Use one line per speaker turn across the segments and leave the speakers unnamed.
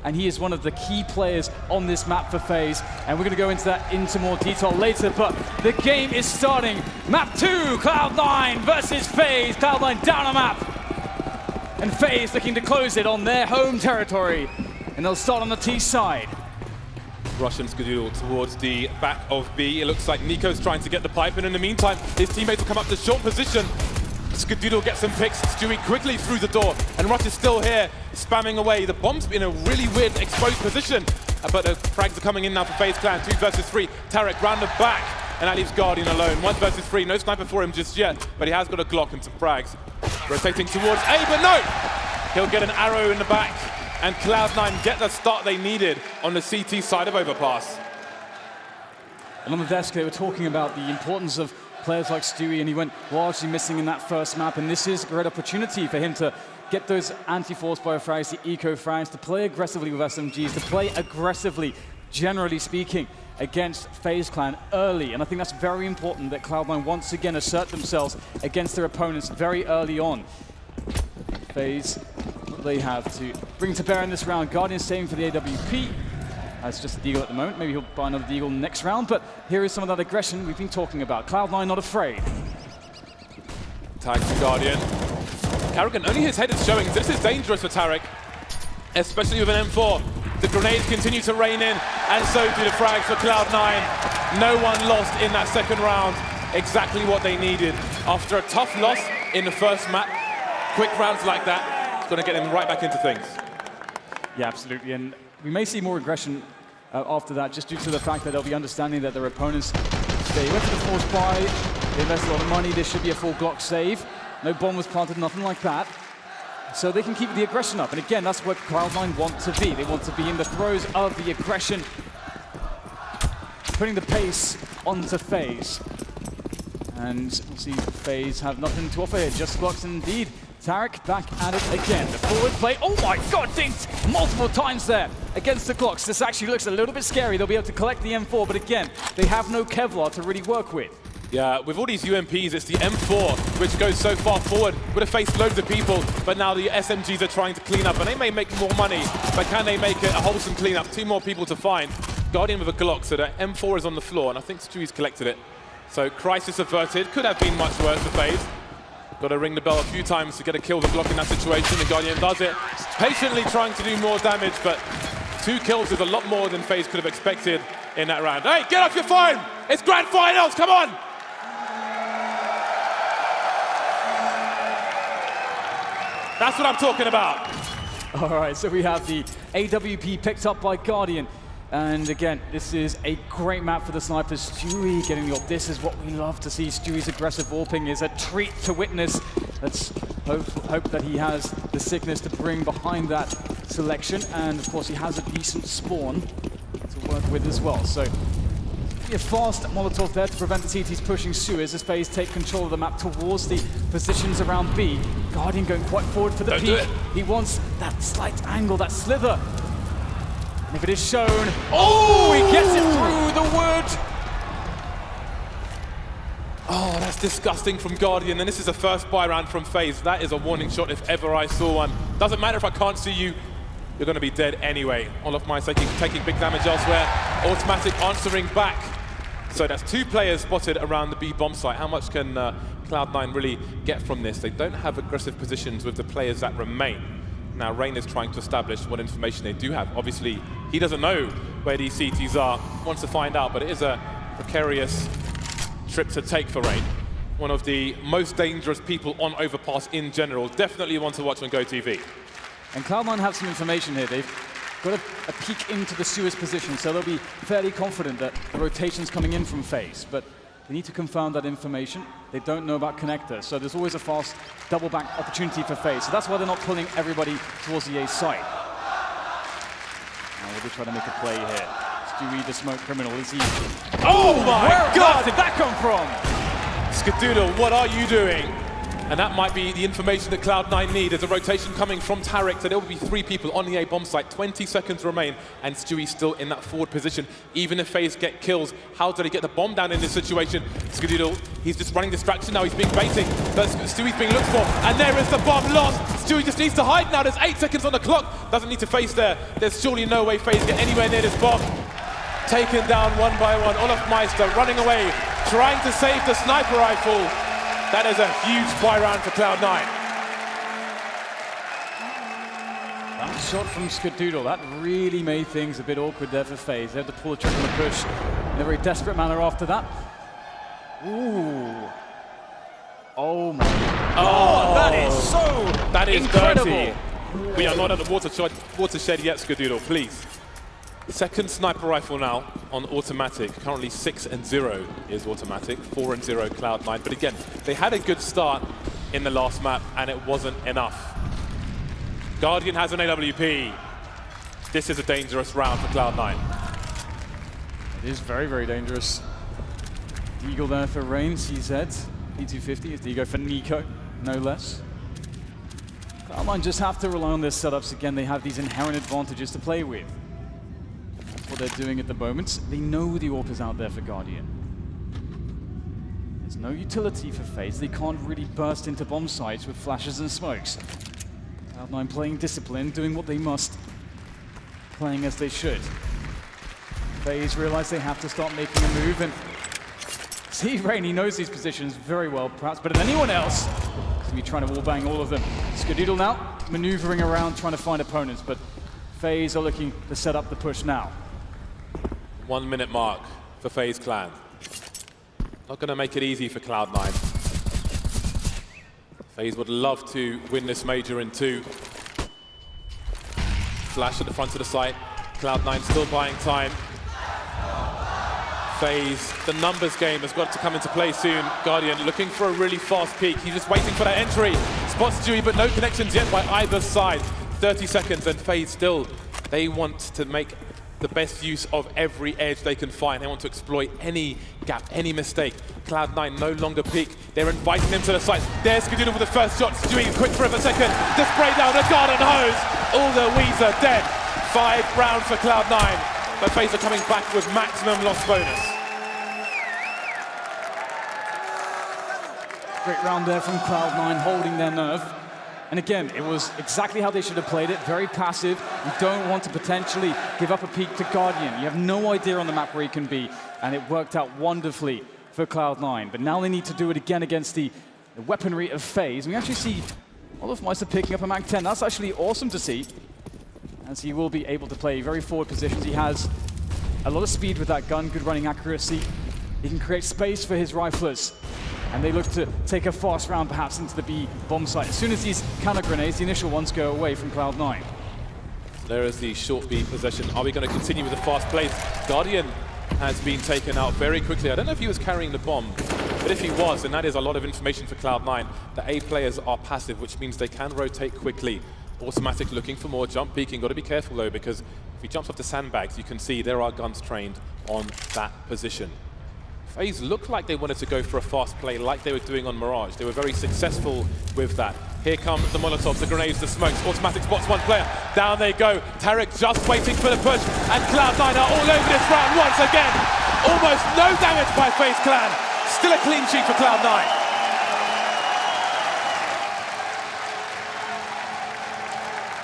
and he is one of the key players on this map for FaZe. And we're going to go into that into more detail later, but the game is starting. Map 2, Cloud9 versus FaZe. Cloud9 down a map, and FaZe looking to close it on their home territory. And they'll start on the T side.
Russian Skadoodle towards the back of B. It looks like Nico's trying to get the pipe, and in the meantime, his teammates will come up to short position. Skadoodle gets some picks, Stewie quickly through the door, and Rush is still here, spamming away. The bomb's in a really weird exposed position, but the frags are coming in now for FaZe Clan. 2 versus 3, Tarek round the back, and that leaves Guardian alone. 1 versus 3, no sniper for him just yet, but he has got a Glock and some frags. Rotating towards A, but no! He'll get an arrow in the back, and Cloud9 get the start they needed on the CT side of overpass.
And on the desk, they were talking about the importance of players like Stewie, and he went largely missing in that first map, and this is a great opportunity for him to get those anti-force biofrags, the eco frags, to play aggressively with SMGs, to play aggressively, generally speaking, against FaZe Clan early. And I think that's very important that Cloud9 once again assert themselves against their opponents very early on. FaZe, what they have to bring to bear in this round. Guardian staying for the AWP. That's just a deagle at the moment. Maybe he'll buy another deagle next round, but here is some of that aggression we've been talking about. Cloud9 not afraid.
Tag to Guardian. Karrigan, only his head is showing. This is dangerous for Tarek, especially with an M4. The grenades continue to rain in, and so do the frags for Cloud9. No one lost in that second round. Exactly what they needed. After a tough loss in the first map, quick rounds like that, it's going to get them right back into things.
Yeah, absolutely. And we may see more aggression after that, just due to the fact that they'll be understanding that their opponents, they went for the force buy, they invested a lot of money, there should be a full Glock save. No bomb was planted, nothing like that. So they can keep the aggression up. And again, that's what Cloud9 want to be. They want to be in the throes of the aggression, putting the pace onto FaZe. And we'll see FaZe have nothing to offer here, just Glocks indeed. Tarek back at it again. The forward play, oh my god, dinked multiple times there against the Glocks. This actually looks a little bit scary. They'll be able to collect the M4, but again, they have no Kevlar to really work with.
Yeah, with all these UMPs, it's the M4 which goes so far forward. Would have faced loads of people, but now the SMGs are trying to clean up, and they may make more money, but can they make it a wholesome cleanup? 2 more people to find. Guardian with a Glock, so the M4 is on the floor, and I think Stewie's collected it. So crisis averted. Could have been much worse for FaZe. Got to ring the bell a few times to get a kill with a Glock in that situation. The Guardian does it, patiently trying to do more damage, but 2 kills is a lot more than FaZe could have expected in that round. Hey, get off your phone! It's grand finals, come on! That's what I'm talking about.
All right, so we have the AWP picked up by Guardian. And again, this is a great map for the snipers. Stewie getting the ult. This is what we love to see. Stewie's aggressive warping is a treat to witness. Let's hope that he has the sickness to bring behind that selection. And of course, he has a decent spawn to work with as well. So a fast Molotov there to prevent the CTs pushing Suez as FaZe take control of the map towards the positions around B. Guardian going quite forward for the peak. He wants that slight angle, that slither. And if it is shown, oh, he gets it through the wood.
Oh, that's disgusting from Guardian, and this is a first buy round from FaZe. That is a warning shot if ever I saw one. Doesn't matter if I can't see you, you're going to be dead anyway. Olaf Meyer taking big damage elsewhere. Automatic answering back. So that's 2 players spotted around the B bomb site. How much can Cloud9 really get from this? They don't have aggressive positions with the players that remain. Now, Rain is trying to establish what information they do have. Obviously, he doesn't know where these CTs are, wants to find out, but it is a precarious trip to take for Rain. One of the most dangerous people on overpass in general. Definitely one to watch on GoTV.
And Cloud9 have some information here. They've got a peek into the Suez position, so they'll be fairly confident that the rotation's coming in from FaZe, but they need to confirm that information. They don't know about connector, so there's always a fast double back opportunity for FaZe. So that's why they're not pulling everybody towards the A site. Now we'll be trying to make a play here. Stewie, the smoke criminal, is he?
Oh my God!
Where did that come from?
Skadoodle, what are you doing? And that might be the information that Cloud9 need. There's a rotation coming from Tarek, so there will be 3 people on the A bomb site. 20 seconds remain, and Stewie still in that forward position. Even if FaZe get kills, how do they get the bomb down in this situation? Skadoodle, he's just running distraction now. He's being baiting, but Stewie's being looked for, and there is the bomb lost. Stewie just needs to hide now. There's 8 seconds on the clock. Doesn't need to face there. There's surely no way FaZe get anywhere near this bomb. Taken down one by one. Olaf Meister running away, trying to save the sniper rifle. That is a huge buy round for Cloud9.
That shot from Skadoodle, that really made things a bit awkward there for FaZe. They had to pull the trigger on the push in a very desperate manner after that. Ooh. Oh my God, that is so
That is
incredible.
dirty. We are not at the watershed yet, Skadoodle, please. Second sniper rifle now on automatic. Currently 6-0 is automatic, 4-0 Cloud9. But again, they had a good start in the last map, and it wasn't enough. Guardian has an AWP. This is a dangerous round for Cloud9.
It is very, very dangerous. Eagle there for Rain, CZ. P250 is the Ego for Nico, no less. Cloud9 just have to rely on their setups again. They have these inherent advantages to play with. What they're doing at the moment. They know the AWP is out there for Guardian. There's no utility for FaZe. They can't really burst into bomb sites with flashes and smokes. Cloud9 playing discipline, doing what they must, playing as they should. FaZe realize they have to start making a move, and see Rain, he knows these positions very well, perhaps better than anyone else. He's going to be trying to wallbang all of them. Skadoodle now, maneuvering around, trying to find opponents, but FaZe are looking to set up the push now.
1 minute mark for FaZe Clan. Not going to make it easy for Cloud9. FaZe would love to win this major in 2. Flash at the front of the site. Cloud9 still buying time. FaZe, the numbers game has got to come into play soon. Guardian looking for a really fast peak. He's just waiting for that entry. Spots Stewie, but no connections yet by either side. 30 seconds, and FaZe still, they want to make the best use of every edge they can find. They want to exploit any gap, any mistake. Cloud9 no longer peak. They're inviting them to the site. There's Skadoodle with the first shot. Stewie quick for a second. The spray down, the garden hose. All the Weezer dead. 5 rounds for Cloud9. But FaZe are coming back with maximum loss bonus.
Great round there from Cloud9, holding their nerve. And again, it was exactly how they should have played it, very passive. You don't want to potentially give up a peek to Guardian. You have no idea on the map where he can be, and it worked out wonderfully for Cloud9. But now they need to do it again against the weaponry of FaZe. We actually see Olaf Meister picking up a Mag 10. That's actually awesome to see, as he will be able to play very forward positions. He has a lot of speed with that gun, good running accuracy. He can create space for his riflers. And they look to take a fast round perhaps into the B bomb site. As soon as these counter grenades, the initial ones, go away from Cloud9.
There is the short B possession. Are we going to continue with the fast plays? Guardian has been taken out very quickly. I don't know if he was carrying the bomb, but if he was, then that is a lot of information for Cloud9. The A players are passive, which means they can rotate quickly. Automatic looking for more jump peeking. Got to be careful though, because if he jumps off the sandbags, you can see there are guns trained on that position. FaZe looked like they wanted to go for a fast play like they were doing on Mirage. They were very successful with that. Here come the Molotovs, the grenades, the smokes. Automatic spots one player. Down they go. Tarek just waiting for the push. And Cloud9 are all over this round once again. Almost no damage by FaZe Clan. Still a clean sheet for Cloud9.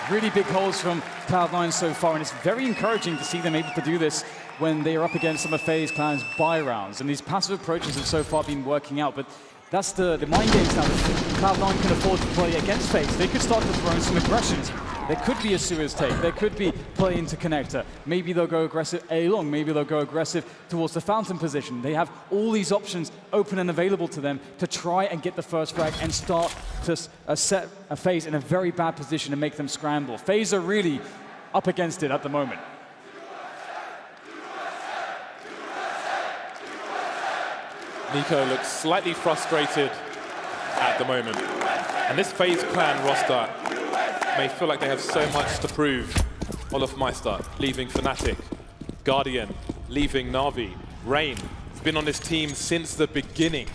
Really big holes from Cloud9 so far, and it's very encouraging to see them able to do this when they are up against some of FaZe Clan's buy rounds. And these passive approaches have so far been working out, but that's the mind games now that Cloud9 can afford to play against FaZe. They could start to throw in some aggressions. There could be a Suez take, there could be play into connector. Maybe they'll go aggressive A-long, maybe they'll go aggressive towards the fountain position. They have all these options open and available to them to try and get the first frag and start to set a FaZe in a very bad position and make them scramble. FaZe are really up against it at the moment.
Nico looks slightly frustrated at the moment. And this FaZe Clan roster may feel like they have so much to prove. Olaf Meister leaving Fnatic. Guardian leaving Na'Vi. Rain has been on this team since the beginning.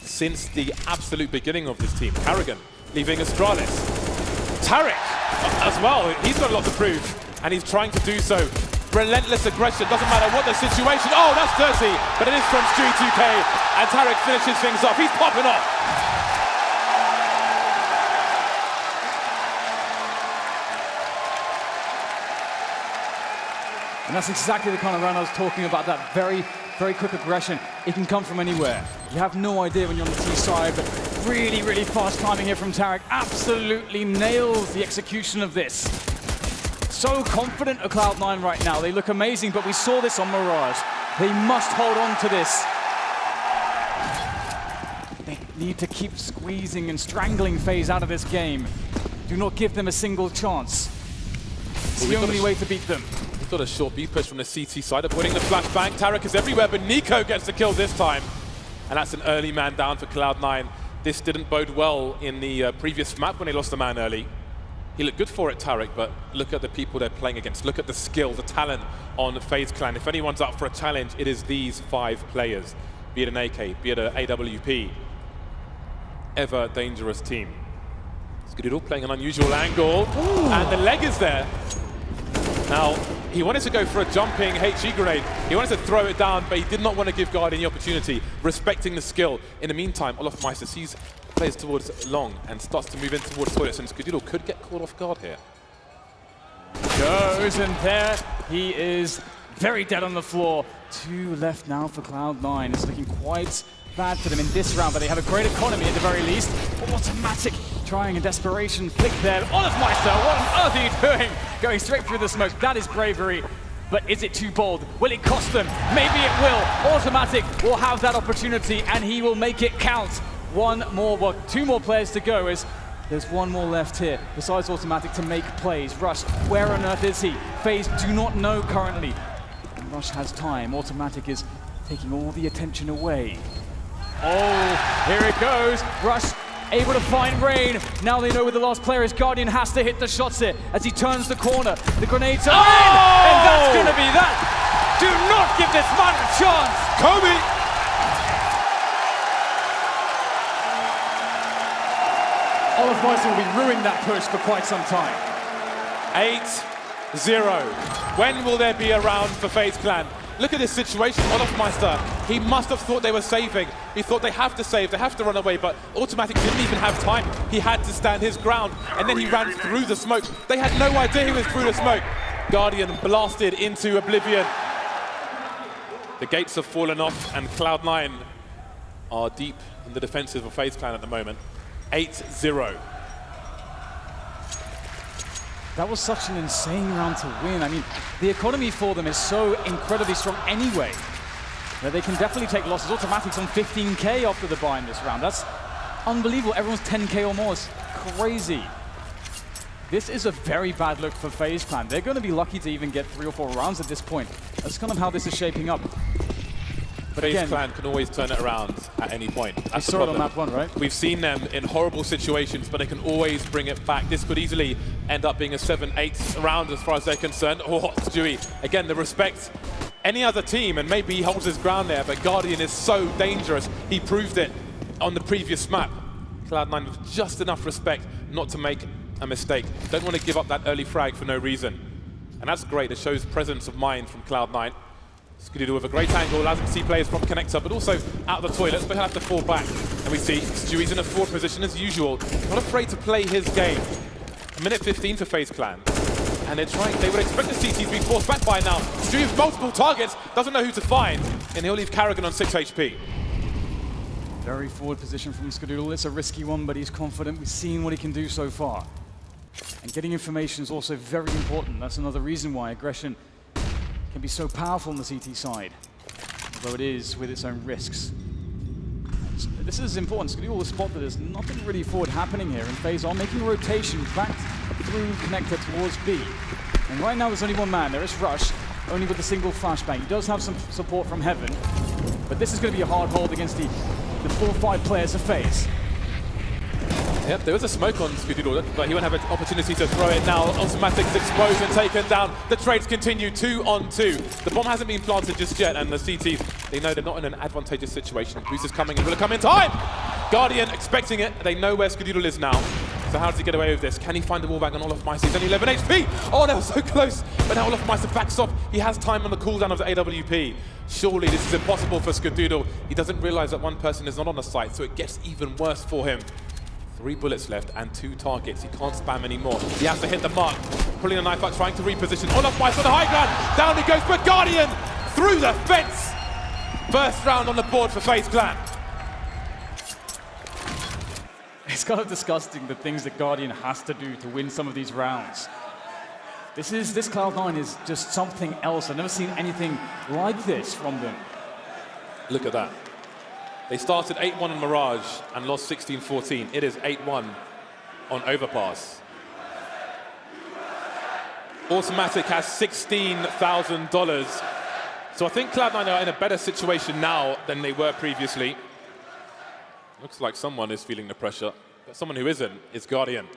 Since the absolute absolute beginning of this team. Carrigan leaving Estados. Tarek as well, he's got a lot to prove, and he's trying to do so. Relentless aggression, doesn't matter what the situation. Oh, that's dirty, but it is from Stewie 2K, and Tarek finishes things off. He's popping off.
And that's exactly the kind of round I was talking about, that very, very quick aggression. It can come from anywhere. You have no idea when you're on the T side, but really, really fast timing here from Tarek. Absolutely nails the execution of this. So confident of Cloud9 right now. They look amazing, but we saw this on Mirage. They must hold on to this. They need to keep squeezing and strangling FaZe out of this game. Do not give them a single chance. It's the only way to beat them.
Got a short B push from the CT side, avoiding the flashbang. Tarek is everywhere, but Nico gets the kill this time. And that's an early man down for Cloud9. This didn't bode well in the previous map when they lost the man early. He looked good for it, Tarek, but look at the people they're playing against. Look at the skill, the talent on the FaZe clan. If anyone's up for a challenge, it is these 5 players. Be it an AK, be it an AWP. Ever dangerous team. Skidoo playing an unusual angle. Ooh. And the leg is there. Now, he wanted to go for a jumping HE grenade. He wanted to throw it down, but he did not want to give Guardian the opportunity, respecting the skill. In the meantime, olofmeister sees players towards long and starts to move in towards toilets, and Skidoo could get caught off guard here.
Goes, and there he is, very dead on the floor. 2 left now for Cloud9. It's looking quite bad for them in this round, but they have a great economy at the very least. Automatic trying in desperation, flick there. olofmeister, what on earth are you doing? Going straight through the smoke. That is bravery, but is it too bold? Will it cost them? Maybe it will. Automatic will have that opportunity, and he will make it count. 2 more players to go, as there's 1 more left here, besides Automatic, to make plays. Rush, where on earth is he? FaZe do not know currently. And Rush has time. Automatic is taking all the attention away. Oh, here it goes. Rush able to find Rain. Now they know where the last player is. Guardian has to hit the shots here as he turns the corner. The grenades are in, and that's going to be that. Do not give this man a chance.
Kobe!
olofmeister will be ruining that push for quite some time.
8-0. When will there be a round for FaZe clan? Look at this situation, olofmeister. He must have thought they were saving. He thought they have to save, they have to run away, but Automatic didn't even have time. He had to stand his ground, and then he ran through the smoke. They had no idea he was through the smoke. Guardian blasted into oblivion. The gates have fallen off, and Cloud9 are deep in the defensive of FaZe clan at the moment. 8-0.
That was such an insane round to win. I mean, the economy for them is so incredibly strong anyway, that they can definitely take losses. Automatic's on 15K after the buy in this round. That's unbelievable. Everyone's 10K or more. It's crazy. This is a very bad look for FaZe clan. They're going to be lucky to even get 3 or 4 rounds at this point. That's kind of how this is shaping up. But
FaZe clan can always turn it around at any point. That's the
saw it
problem.
on map 1, right?
We've seen them in horrible situations, but they can always bring it back. This could easily end up being a 7-8 round as far as they're concerned. Oh, Stewie, again, the respect. Any other team, and maybe he holds his ground there, but Guardian is so dangerous. He proved it on the previous map. Cloud9 with just enough respect not to make a mistake. Don't want to give up that early frag for no reason. And that's great. It shows presence of mind from Cloud9. Skidoo with a great angle, allows him to see players from connector, but also out of the toilets, but he'll have to fall back. And we see Stewie's in a forward position as usual, not afraid to play his game. 1:15 for FaZe clan. And they're trying, they would expect the CT to be forced back by now. Stewie with multiple targets, doesn't know who to find, and he'll leave Carrigan on 6 HP.
Very forward position from Skidoo. It's a risky one, but he's confident. We've seen what he can do so far. And getting information is also very important. That's another reason why aggression can be so powerful on the CT side, although it is with its own risks. This is important. Skidoo will spot that there's nothing really forward happening here, and FaZe are making a rotation back through connector towards B. And right now there's only 1 man. There is Rush, only with a single flashbang. He does have some support from Heaven, but this is going to be a hard hold against the 4 or 5 players of FaZe.
Yep, there was a smoke on Skidoo, but he won't have an opportunity to throw it now. Automatic's exposed and taken down. The trades continue 2-on-2. The bomb hasn't been planted just yet, and the CTs, they know they're not in an advantageous situation. Boost is coming and will it come in time? Guardian expecting it. They know where Skadoodle is now. So how does he get away with this? Can he find the wallbang on Olofmeister? He's only 11 HP. Oh, that was so close. But now Olofmeister backs off. He has time on the cooldown of the AWP. Surely this is impossible for Skadoodle. He doesn't realize that one person is not on the site, so it gets even worse for him. 3 bullets left and 2 targets. He can't spam anymore. He has to hit the mark. Pulling a knife out, trying to reposition. Olofmeister on the high ground. Down he goes, but Guardian through the fence. First round on the board for FaZe Clan.
It's kind of disgusting the things that Guardian has to do to win some of these rounds. This Cloud9 is just something else. I've never seen anything like this from them.
Look at that. They started 8-1 on Mirage and lost 16-14. It is 8-1 on Overpass. Automatic has $16,000. So I think Cloud9 are in a better situation now than they were previously. Looks like someone is feeling the pressure, but someone who isn't is Guardian.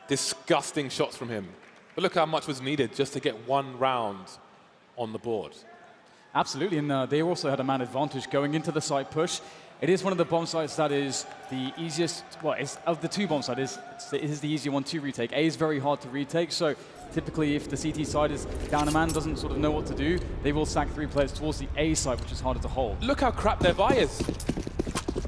Disgusting shots from him. But look how much was needed just to get 1 round on the board.
Absolutely, and they also had a man advantage going into the site push. It is one of the bomb sites that is the easiest, well, it's, of the 2 bomb sites, it is the easier one to retake. A is very hard to retake, so typically if the CT side is down a man, doesn't sort of know what to do, they will sack 3 players towards the A side, which is harder to hold.
Look how crap their buy is.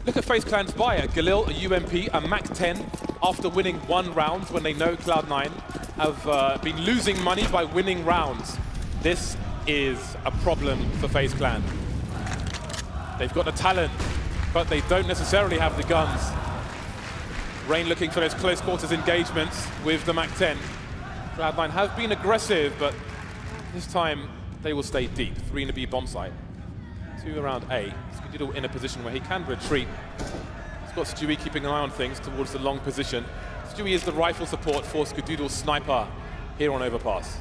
Look at FaZe Clan's buy, a Galil, a UMP, a Mac-10, after winning 1 round when they know Cloud9 have been losing money by winning rounds. This is a problem for FaZe Clan. They've got the talent, but they don't necessarily have the guns. Rain looking for those close quarters engagements with the Mac-10. Cloud9 have been aggressive, but this time they will stay deep. 3 in the B bomb site, 2 around A. Skadoodle in a position where he can retreat. He's got Stewie keeping an eye on things towards the long position. Stewie is the rifle support for Skadoodle's sniper here on Overpass.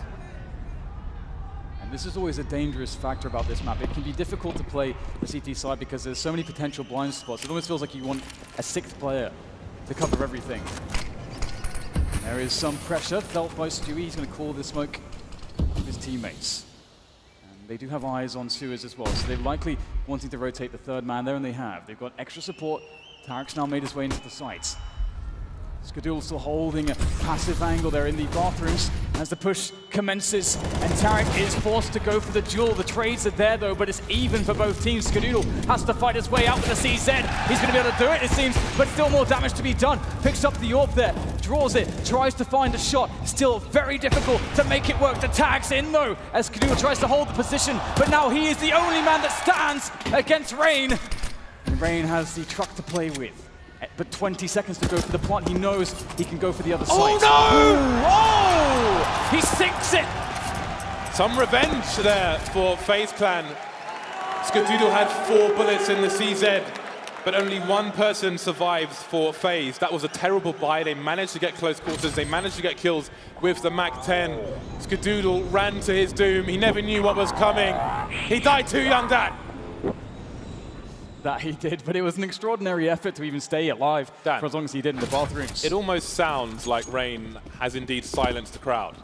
And this is always a dangerous factor about this map. It can be difficult to play the CT side because there's so many potential blind spots. It almost feels like you want a 6th player to cover everything. There is some pressure felt by Stewie. He's going to call the smoke of his teammates. And they do have eyes on Suez as well, so they're likely wanting to rotate the 3rd man there, and they have. They've got extra support. Tarek's now made his way into the site. Skadoodle still holding a passive angle there in the bathrooms as the push commences, and Tarek is forced to go for the duel. The trades are there though, but it's even for both teams. Skadoodle has to fight his way out with the CZ. He's going to be able to do it, it seems, but still more damage to be done. Picks up the orb there, draws it, tries to find a shot. Still very difficult to make it work. The tag's in though, as Skadoodle tries to hold the position, but now he is the only man that stands against Rain. And Rain has the truck to play with. But 20 seconds to go for the plant. He knows he can go for the other side.
Oh no!
Oh! He sinks it!
Some revenge there for FaZe Clan. Skadoodle had 4 bullets in the CZ, but only 1 person survives for FaZe. That was a terrible buy. They managed to get close quarters. They managed to get kills with the Mac-10. Skadoodle ran to his doom. He never knew what was coming. He died too young, Dad.
That he did, but it was an extraordinary effort to even stay alive for as long as he did in the bathrooms.
It almost sounds like Rain has indeed silenced the crowd.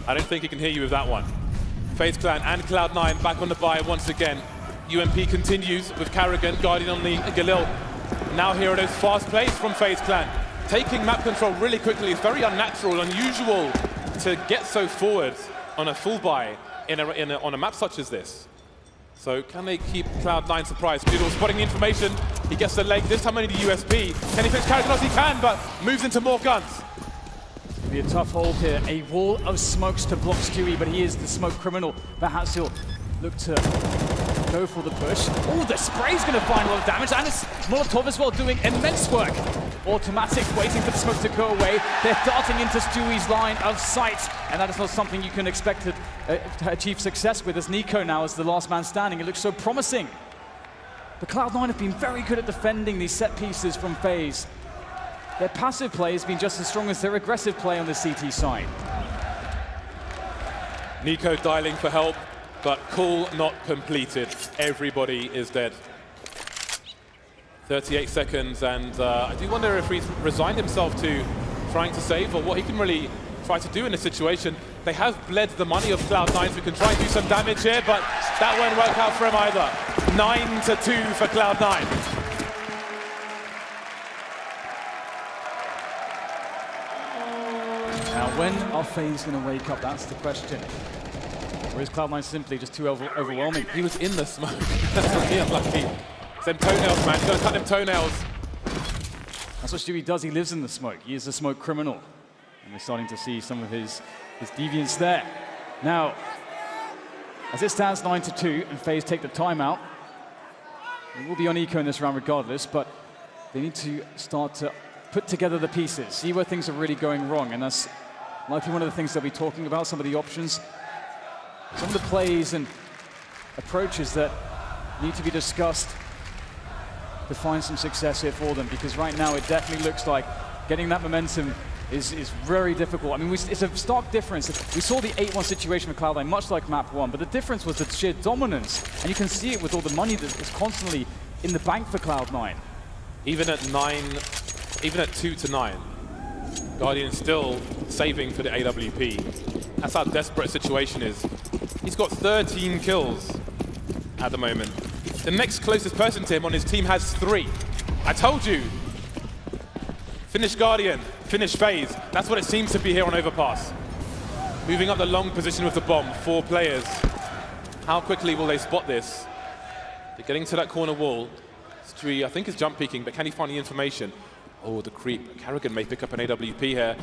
I don't think he can hear you with that one. FaZe Clan and Cloud9 back on the buy once again. UMP continues with Karrigan, Guardian on the Galil. Now here are those fast plays from FaZe Clan. Taking map control really quickly is very unnatural, unusual to get so forward on a full buy on a map such as this. So can they keep Cloud9 surprised? Skadoodle spotting the information. He gets the leg, this time only the USP. Can he finish Karrigan? He can, but moves into more guns.
It'll be a tough hold here. A wall of smokes to block Stewie, but he is the smoke criminal. Perhaps he'll look to go for the push. Oh, the spray's going to find a lot of damage, and it's Molotov as well doing immense work. Automatic waiting for the smoke to go away. They're darting into Stewie's line of sight, and that is not something you can expect to achieve success with, as Nico now is the last man standing. It looks so promising. But Cloud9 have been very good at defending these set pieces from FaZe. Their passive play has been just as strong as their aggressive play on the CT side.
Nico dialing for help, but call not completed. Everybody is dead. 38 seconds, and I do wonder if he's resigned himself to trying to save, or what he can really try to do in this situation. They have bled the money of Cloud9, so we can try and do some damage here, but that won't work out for him either. 9-2 for Cloud9.
Now, when are FaZe going to wake up? That's the question. Or is Cloud9 simply just too overwhelming?
He was in the smoke. That's really unlucky. Them toenails, man. He's going to cut them toenails.
That's what Stewie does. He lives in the smoke. He is a smoke criminal. And we're starting to see some of his deviance there. Now, as it stands 9-2 and FaZe take the timeout, it will be on Eco in this round regardless, but they need to start to put together the pieces, see where things are really going wrong, and that's likely one of the things they'll be talking about, some of the options, some of the plays and approaches that need to be discussed to find some success here for them, because right now it definitely looks like getting that momentum is very difficult. I mean, it's a stark difference. We saw the 8-1 situation for Cloud9, much like map 1, but the difference was the sheer dominance, and you can see it with all the money that is constantly in the bank for Cloud9.
Even at 2-9, Guardian still saving for the AWP. That's how desperate a situation is. He's got 13 kills at the moment. The next closest person to him on his team has 3. I told you. Finish Guardian, finish FaZe. That's what it seems to be here on overpass. Moving up the long position with the bomb, 4 players. How quickly will they spot this? They're getting to that corner wall. Stewie, I think, is jump peeking, but can he find the information? Oh, the creep. Carrigan may pick up an AWP here.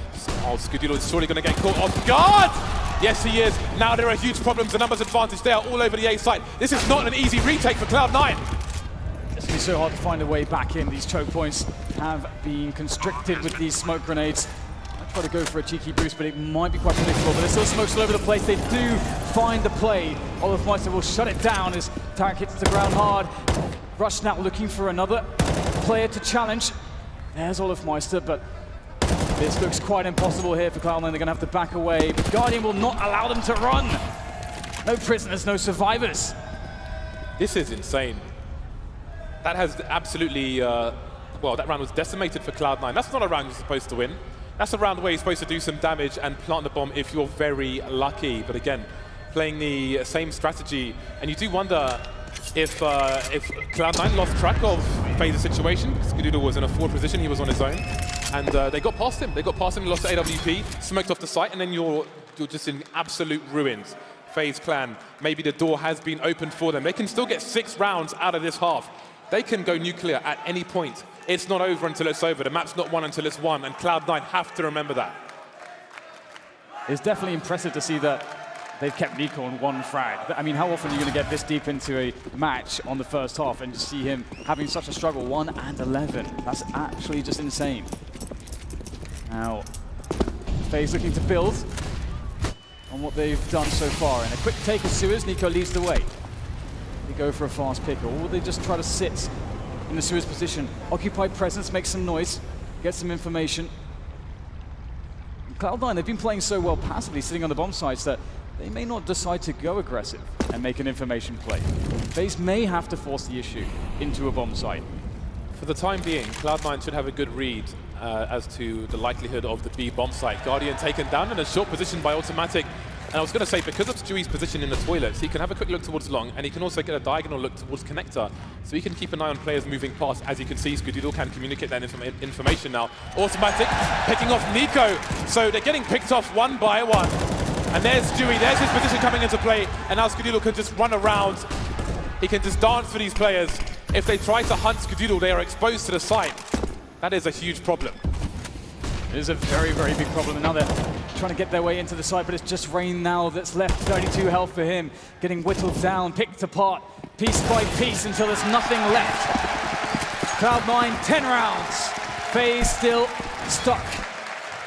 Oh, Scudulo is surely going to get caught off guard! Yes, he is. Now there are huge problems. The numbers advantage. They are all over the A site. This is not an easy retake for Cloud9.
It's going to be so hard to find a way back in. These choke points have been constricted with these smoke grenades. I try to go for a cheeky boost, but it might be quite predictable. But there's still smokes all over the place. They do find the play. Olofmeister will shut it down as Tarek hits the ground hard. Rush now looking for another player to challenge. There's Olofmeister, but this looks quite impossible here for Cloud9. They're going to have to back away, but Guardian will not allow them to run. No prisoners, no survivors.
This is insane. That has absolutely, well, that round was decimated for Cloud9. That's not a round you're supposed to win. That's a round where you're supposed to do some damage and plant the bomb if you're very lucky. But again, playing the same strategy, and you do wonder if Cloud9 lost track of FaZe's situation. Scudulo was in a forward position, he was on his own. And they got past him. They got past him, lost to AWP, smoked off the site, and then you're just in absolute ruins. FaZe clan, maybe the door has been opened for them. They can still get 6 rounds out of this half. They can go nuclear at any point. It's not over until it's over. The map's not won until it's won, and Cloud9 have to remember that.
It's definitely impressive to see that they've kept Nico on 1 frag. I mean, how often are you going to get this deep into a match on the first half and just see him having such a struggle? 1 and 11. That's actually just insane. Now, FaZe looking to build on what they've done so far. And a quick take of Suez, Nico leads the way. They go for a fast pick, or will they just try to sit in the Suez position? Occupy presence, make some noise, get some information. Cloud9, they've been playing so well passively, sitting on the bomb sites, that they may not decide to go aggressive and make an information play. FaZe may have to force the issue into a bomb site.
For the time being, Cloud9 should have a good read as to the likelihood of the B bomb site. Guardian taken down in a short position by Automatic. And I was going to say, because of Stewie's position in the toilets, he can have a quick look towards long, and he can also get a diagonal look towards connector, so he can keep an eye on players moving past. As you can see, Scudulo can communicate that information now. Automatic picking off Nico, so they're getting picked off 1 by 1. And there's Stewie, there's his position coming into play, and now Scudulo can just run around. He can just dance for these players. If they try to hunt Scudulo, they are exposed to the site. That is a huge problem.
It is a very, very big problem. And now they're trying to get their way into the site, but it's just Rain now that's left. 32 health for him, getting whittled down, picked apart, piece by piece, until there's nothing left. Cloud9, 10 rounds. FaZe still stuck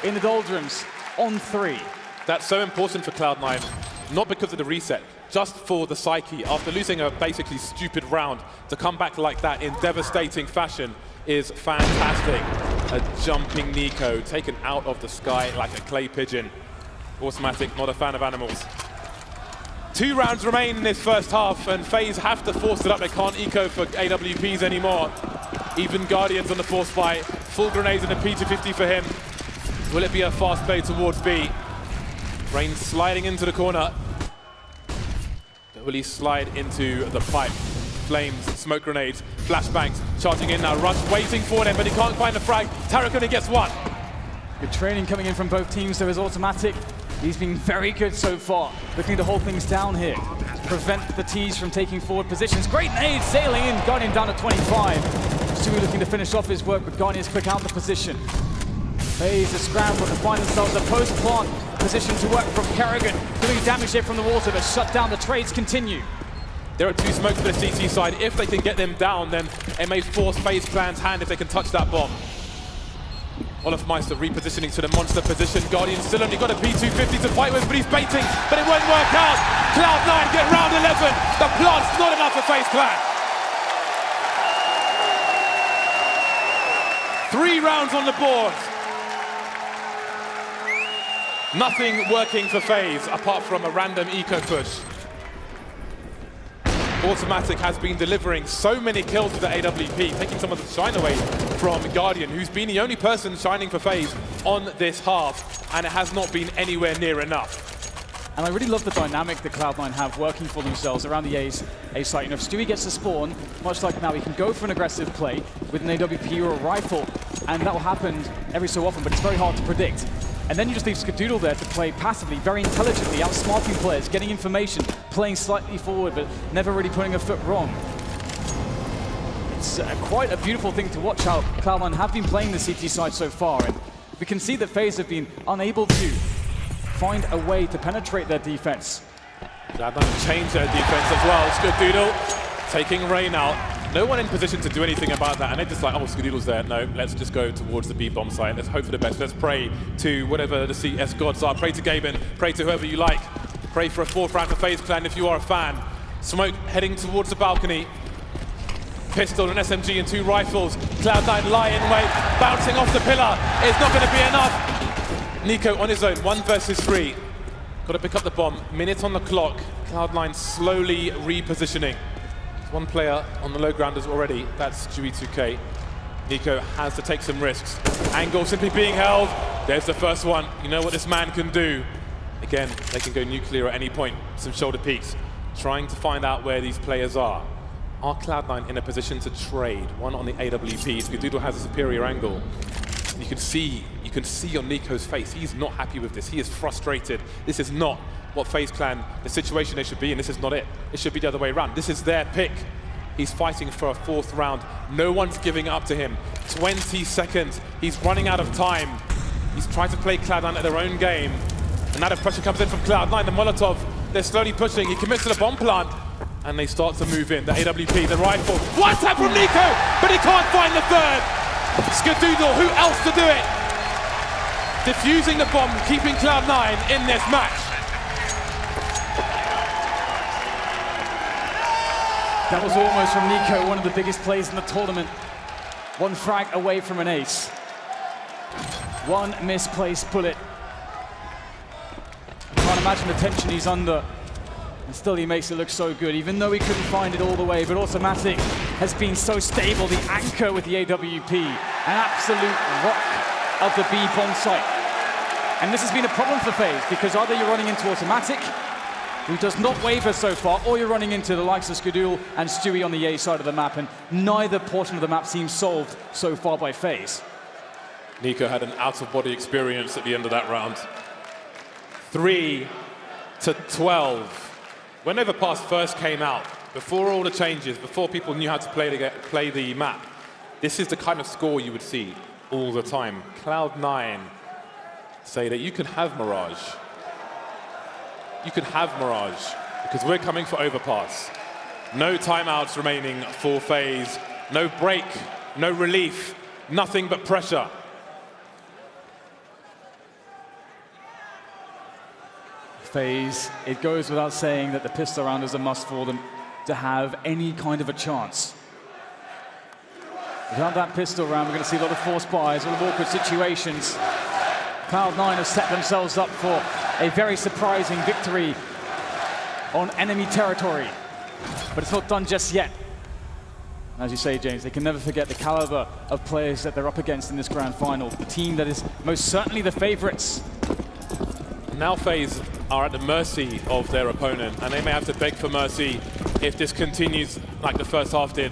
in the doldrums on 3.
That's so important for Cloud9, not because of the reset, just for the psyche. After losing a basically stupid round, to come back like that in devastating fashion is fantastic. A jumping Nico taken out of the sky like a clay pigeon. Automatic, not a fan of animals. 2 rounds remain in this first half, and FaZe have to force it up. They can't eco for AWPs anymore. Even Guardian's on the force buy. Full grenades and a P250 for him. Will it be a fast play towards B? Rain sliding into the corner. Will he slide into the pipe? Flames, smoke grenades, flashbangs, charging in now. Rush waiting for them, but he can't find the frag. Tarek only gets one.
Good training coming in from both teams. There is automatic. He's been very good so far, looking to hold things down here, to prevent the T's from taking forward positions. Great nade sailing in, Guardian down to 25. Stewie looking to finish off his work, but Guardian's quick out the position. FaZe a scramble to find themselves a post-plant position to work from Kerrigan, doing damage here from the water, but shut down. The trades continue.
There are two smokes for the CT side. If they can get them down, then it may force FaZe Clan's hand if they can touch that bomb. Olaf Meister repositioning to the monster position. Guardian still only got a P250 to fight with, but he's baiting, but it won't work out. Cloud9 get round 11. The plant's not enough for FaZe Clan. 3 rounds on the board. Nothing working for FaZe apart from a random eco push. Automatic has been delivering so many kills with the AWP, taking some of the shine away from Guardian, who's been the only person shining for FaZe on this half, and it has not been anywhere near enough.
And I really love the dynamic that Cloud9 have working for themselves around the A site. You know, if Stewie gets to spawn, much like now, he can go for an aggressive play with an AWP or a rifle, and that will happen every so often, but it's very hard to predict. And then you just leave Skadoodle there to play passively, very intelligently, outsmarting players, getting information, playing slightly forward, but never really putting a foot wrong. It's quite a beautiful thing to watch how Cloud9 have been playing the CT side so far. And we can see that FaZe have been unable to find a way to penetrate their defense.
Cloud9 change their defense as well. Skadoodle taking Rain out. No one in position to do anything about that, and they're just like, oh, Skadoodle's there. No, let's just go towards the B-bomb site. Let's hope for the best. Let's pray to whatever the CS gods are. Pray to Gaben. Pray to whoever you like. Pray for a 4th round for FaZe Clan if you are a fan. Smoke heading towards the balcony. Pistol, an SMG, and 2 rifles. Cloud9 lie in wait, bouncing off the pillar. It's not going to be enough. Nico on his own, 1 versus 3. Got to pick up the bomb. Minute on the clock. Cloud9 slowly repositioning. One player on the low grounders already, that's Stewie2K. Nico has to take some risks. Angle simply being held. There's the first one. You know what this man can do. Again, they can go nuclear at any point. Some shoulder peeks. Trying to find out where these players are. Are Cloud9 in a position to trade? One on the AWP. Skadoodle has a superior angle. You can see on Nico's face, he's not happy with this. He is frustrated. This is not what FaZe Clan, the situation they should be in. This is not it. It should be the other way around. This is their pick. He's fighting for a 4th round. No one's giving up to him. 20 seconds. He's running out of time. He's trying to play Cloud9 at their own game. And now the pressure comes in from Cloud9. The Molotov, they're slowly pushing. He commits to the bomb plant. And they start to move in. The AWP, the rifle. One tap from Nico, but he can't find the 3rd. Skadoodle, who else to do it? Defusing the bomb, keeping Cloud9 in this match.
That was almost from Nico, one of the biggest plays in the tournament. 1 frag away from an ace. 1 misplaced bullet. I can't imagine the tension he's under. And still he makes it look so good, even though he couldn't find it all the way. But Automatic has been so stable, the anchor with the AWP. An absolute rock of the B-bomb site. And this has been a problem for FaZe, because either you're running into Automatic, who does not waver so far, or you're running into the likes of Skadoodle and Stewie on the A side of the map, and neither portion of the map seems solved so far by FaZe.
Nico had an out-of-body experience at the end of that round. 3-12. When Overpass first came out, before all the changes, before people knew how to play the map, this is the kind of score you would see all the time. Cloud9 say that you can have Mirage. You can have Mirage, because we're coming for Overpass. No timeouts remaining for FaZe. No break, no relief, nothing but pressure.
FaZe, it goes without saying that the pistol round is a must for them to have any kind of a chance. Without that pistol round, we're going to see a lot of forced buys, a lot of awkward situations. Cloud9 have set themselves up for a very surprising victory on enemy territory. But it's not done just yet. As you say, James, they can never forget the caliber of players that they're up against in this grand final. The team that is most certainly the favorites.
Now FaZe are at the mercy of their opponent, and they may have to beg for mercy if this continues like the first half did.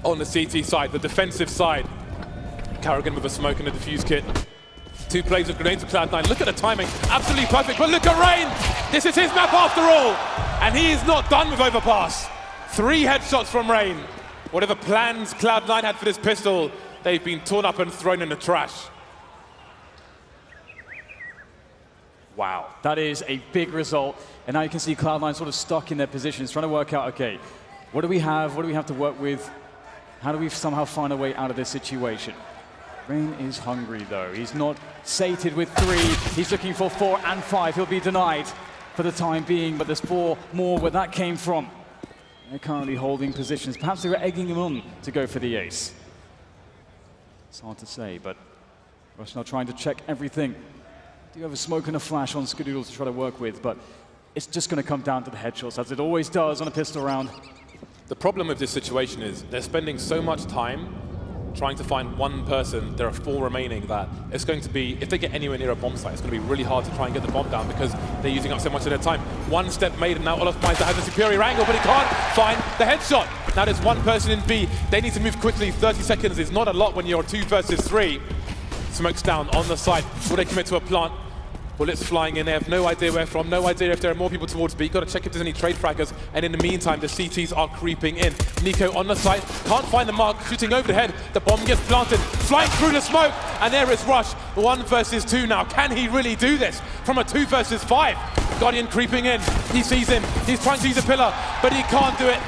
On the CT side, the defensive side, Carrigan with a smoke and a defuse kit. 2 plays of grenades to Cloud9. Look at the timing, absolutely perfect, but look at Rain! This is his map after all! And he is not done with overpass. 3 headshots from Rain. Whatever plans Cloud9 had for this pistol, they've been torn up and thrown in the trash.
Wow, that is a big result. And now you can see Cloud9 sort of stuck in their positions, trying to work out, okay, what do we have? What do we have to work with? How do we somehow find a way out of this situation? Rain is hungry, though. He's not sated with 3. He's looking for 4 and 5. He'll be denied for the time being, but there's 4 more where that came from. They're currently holding positions. Perhaps they were egging him on to go for the ace. It's hard to say, but Rush now trying to check everything. Do have a smoke and a flash on Skadoodle to try to work with, but it's just going to come down to the headshots, as it always does on a pistol round.
The problem with this situation is they're spending so much time trying to find one person. There are 4 remaining that it's going to be, if they get anywhere near a bomb site, it's going to be really hard to try and get the bomb down because they're using up so much of their time. 1 step made, and now olofmeister has a superior angle, but he can't find the headshot. Now there's 1 person in B. They need to move quickly. 30 seconds is not a lot when you're 2 versus 3. Smokes down on the side. Will they commit to a plant? Bullets flying in. They have no idea where from, no idea if there are more people towards B. Got to check if there's any trade fraggers. And in the meantime, the CTs are creeping in. Nico on the site, can't find the mark, shooting over the head. The bomb gets planted, flying through the smoke. And there is Rush, 1 versus 2 now. Can he really do this from a 2 versus 5? Guardian creeping in. He sees him. He's trying to use a pillar, but he can't do it.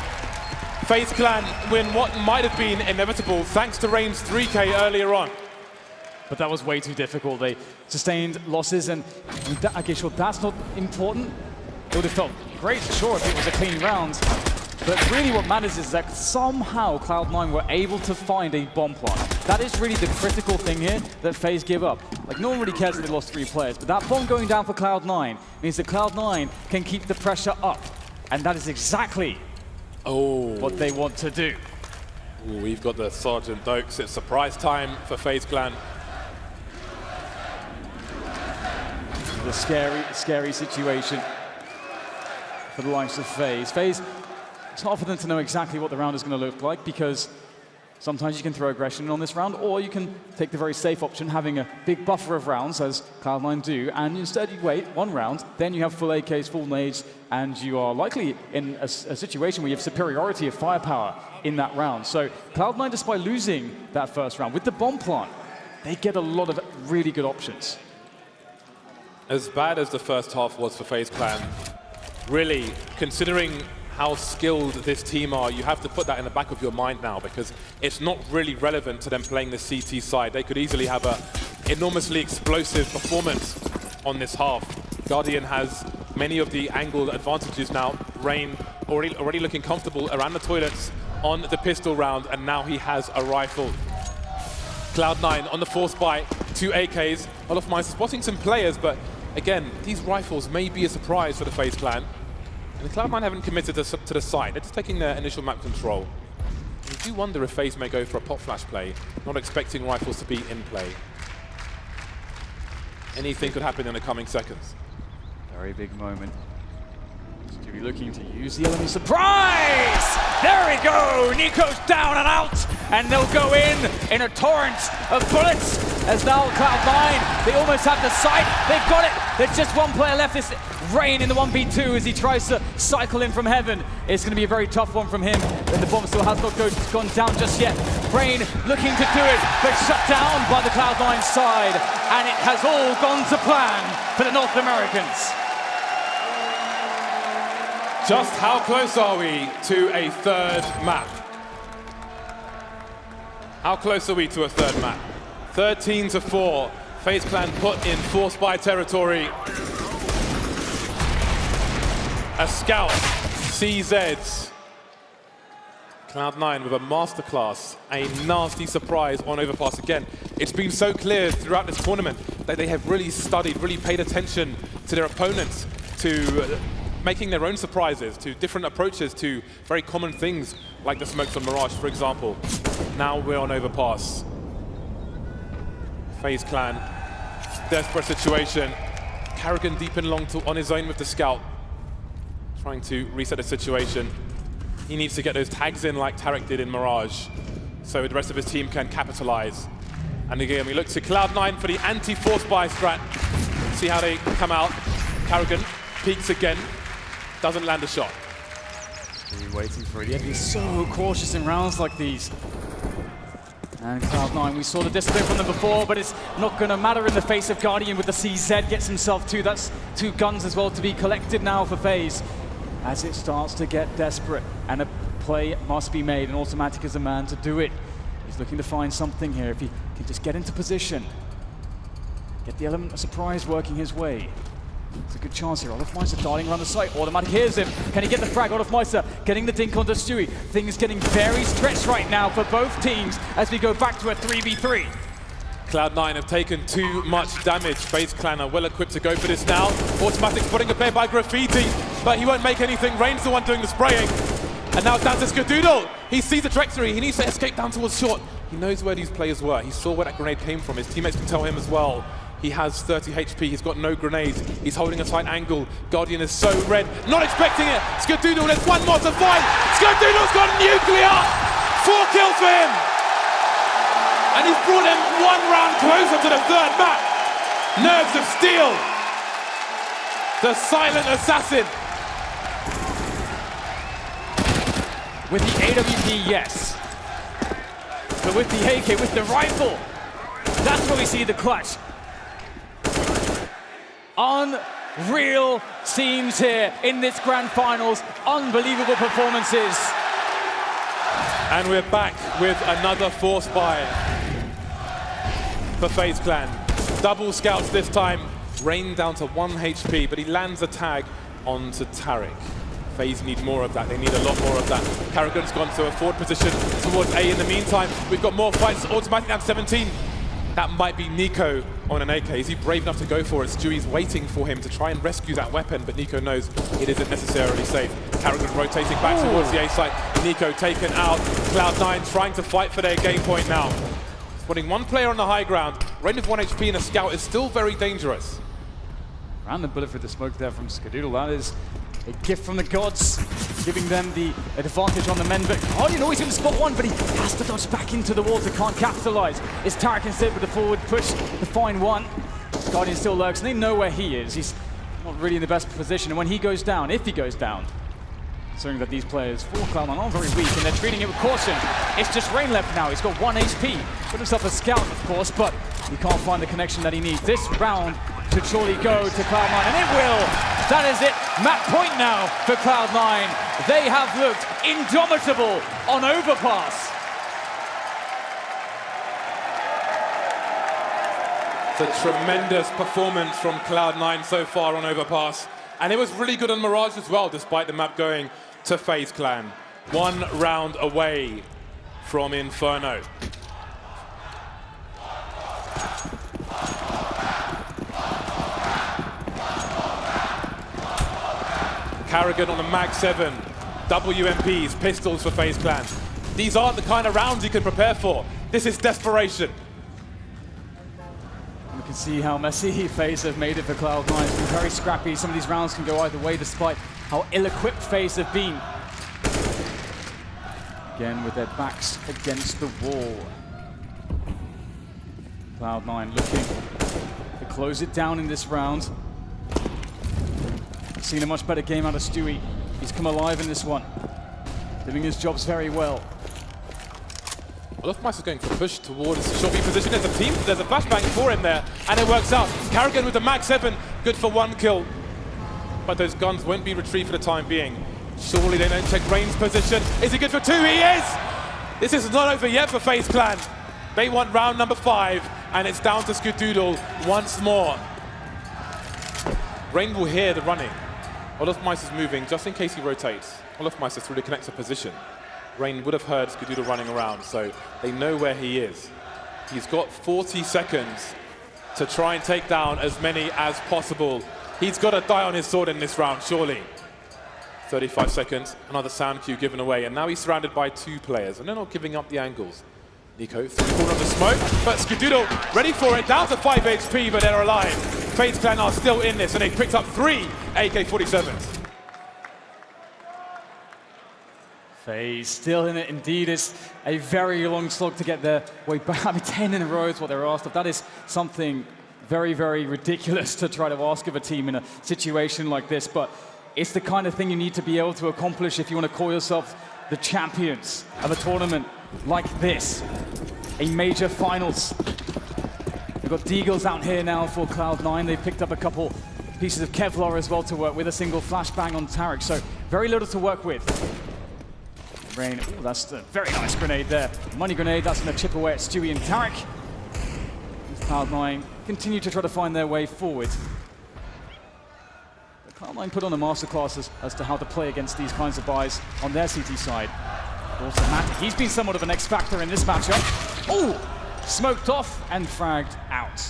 FaZe Clan win what might have been inevitable thanks to Rain's 3K earlier on.
But that was way too difficult. They sustained losses, and okay, sure, that's not important. It would have felt great, sure, if it was a clean round. But really what matters is that somehow Cloud9 were able to find a bomb plant. That is really the critical thing here that FaZe give up. Like, no one really cares that they lost 3 players, but that bomb going down for Cloud9 means that Cloud9 can keep the pressure up. And that is exactly what they want to do.
Ooh, we've got the Sergeant Dokes. It's surprise time for FaZe Clan.
The scary situation for the likes of FaZe. FaZe, it's hard for them to know exactly what the round is going to look like because sometimes you can throw aggression on this round, or you can take the very safe option, having a big buffer of rounds, as Cloud9 do, and instead you wait 1 round, then you have full AKs, full nades, and you are likely in a situation where you have superiority of firepower in that round. So Cloud9, despite losing that first round, with the bomb plant, they get a lot of really good options.
As bad as the first half was for FaZe Clan, really, considering how skilled this team are, you have to put that in the back of your mind now because it's not really relevant to them playing the CT side. They could easily have an enormously explosive performance on this half. Guardian has many of the angled advantages now. Rain already looking comfortable around the toilets on the pistol round, and now he has a rifle. Cloud9 on the force buy, 2 AKs. olofmeister spotting some players, but again, these rifles may be a surprise for the FaZe Clan. And the Cloud9 haven't committed to the side. They're just taking their initial map control. You do wonder if FaZe may go for a pop flash play, not expecting rifles to be in play. Anything could happen in the coming seconds.
Very big moment. Stewie looking to use the element surprise! There we go! Nico's down and out, and they'll go in a torrent of bullets as now Cloud9, they almost have the site, they've got it! There's just 1 player left, it's Rain in the 1v2 as he tries to cycle in from heaven. It's going to be a very tough one from him, and the bomb still has not gone down just yet. Rain looking to do it, but shut down by the Cloud9 side, and it has all gone to plan for the North Americans.
Just how close are we to a 3rd map? How close are we to a 3rd map? 13-4. FaZe Clan put in force by territory. A scout, CZ. Cloud9 with a masterclass, a nasty surprise on overpass again. It's been so clear throughout this tournament that they have really studied, really paid attention to their opponents, to making their own surprises, to different approaches to very common things like the smokes on Mirage, for example. Now we're on overpass. FaZe Clan, desperate situation. Karrigan deep in long on his own with the scout. Trying to reset the situation. He needs to get those tags in like Tarek did in Mirage, so the rest of his team can capitalize. And again, we look to Cloud9 for the anti-force buy strat. See how they come out. Karrigan peeks again, doesn't land a shot.
Stewie waiting for it. He had to be so cautious in rounds like these. And Cloud9, we saw the discipline from them before, but it's not going to matter in the face of Guardian with the CZ gets himself two. That's 2 guns as well to be collected now for FaZe. As it starts to get desperate, and a play must be made, and Automatic is the man to do it. He's looking to find something here. If he can just get into position, get the element of surprise working his way. It's a good chance here. Olofmeister darting around the site. Automatic hears him. Can he get the frag? Olofmeister getting the dink onto Stewie. Things getting very stretched right now for both teams as we go back to a 3v3.
Cloud9 have taken too much damage. FaZe Clan are well equipped to go for this now. Automatic's putting a play by Graffiti, but he won't make anything. Rain's the one doing the spraying. And now it's down to Skadoodle. He sees the trajectory. He needs to escape down towards short. He knows where these players were. He saw where that grenade came from. His teammates can tell him as well. He has 30 HP, he's got no grenades. He's holding a tight angle. Guardian is so red, not expecting it. Skadoodle, there's one more to fight. Skadoodle's got nuclear! 4 kills for him! And he's brought him 1 round closer to the 3rd map. Nerves of steel. The silent assassin.
With the AWP, yes. But with the AK, with the rifle, that's where we see the clutch. Unreal scenes here in this grand finals. Unbelievable performances.
And we're back with another force buy for FaZe Clan. Double scouts this time. Rain down to 1 HP, but he lands a tag onto Tarek. FaZe need more of that. They need a lot more of that. Karrigan's gone to a forward position towards A in the meantime. We've got more fights. Automatic down 17. That might be Nico on an AK. Is he brave enough to go for it? Stewie's waiting for him to try and rescue that weapon, but Nico knows it isn't necessarily safe. Karrigan rotating back towards the A site. Nico taken out. Cloud9 trying to fight for their game point now. Spotting 1 player on the high ground. Rain of 1 HP and a scout is still very dangerous.
Random bullet for the smoke there from Skadoodle. That is a gift from the gods, giving them the advantage on the men. But Guardian always in spot 1, but he has to dodge back into the water, can't capitalize. It's Tarek instead with the forward push to find 1. Guardian still lurks, and they know where he is. He's not really in the best position, and when he goes down, if he goes down, considering that these players for Cloud9 are very weak, and they're treating it with caution. It's just Rain left now. He's got 1 HP. Put himself a scout, of course, but he can't find the connection that he needs. This round should surely go to Cloud9, and it will. That is it. Map point now for Cloud9. They have looked indomitable on overpass.
It's a tremendous performance from Cloud9 so far on overpass. And it was really good on Mirage as well, despite the map going to FaZe Clan. 1 round away from Inferno. Karrigan on a Mag 7, WMPs, pistols for FaZe Clan. These aren't the kind of rounds you can prepare for. This is desperation.
You can see how messy FaZe have made it for Cloud9. It's been very scrappy. Some of these rounds can go either way, despite how ill-equipped FaZe have been. Again, with their backs against the wall. Cloud9 looking to close it down in this round. Seen a much better game out of Stewie. He's come alive in this one, doing his jobs very well.
Olofmeister's going for push towards short B position. There's a flashbang for him there, and it works out. Karrigan with the Mag 7, good for 1 kill. But those guns won't be retrieved for the time being. Surely they don't check Rain's position. Is he good for 2? He is! This is not over yet for FaZe Clan. They want round number 5, and it's down to Skadoodle once more. Rain will hear the running. Olofmeister's moving just in case he rotates. Olofmeister through the connector position. Rain would have heard Skadoodle running around, so they know where he is. He's got 40 seconds to try and take down as many as possible. He's got to die on his sword in this round, surely. 35 seconds, another sound cue given away, and now he's surrounded by 2 players, and they're not giving up the angles. Nico through the corner of the smoke, but Skadoodle ready for it, down to 5 HP, but they're alive. FaZe Clan are still in this, and they've picked up 3 AK-47s.
FaZe still in it. Indeed, it's a very long slog to get their way back. I mean, 10 in a row is what they're asked of. That is something very, very ridiculous to try to ask of a team in a situation like this. But it's the kind of thing you need to be able to accomplish if you want to call yourself the champions of a tournament like this. A major finals. We've got Deagles out here now for Cloud9. They've picked up a couple pieces of Kevlar as well to work with, a single flashbang on Tarek. So very little to work with. Rain, ooh, that's a very nice grenade there. Money grenade, that's going to chip away at Stewie and Tarek. Cloud9 continue to try to find their way forward. Cloud9 put on a masterclass as to how to play against these kinds of buys on their CT side. Automatic, he's been somewhat of an X factor in this matchup. Oh, smoked off and fragged out.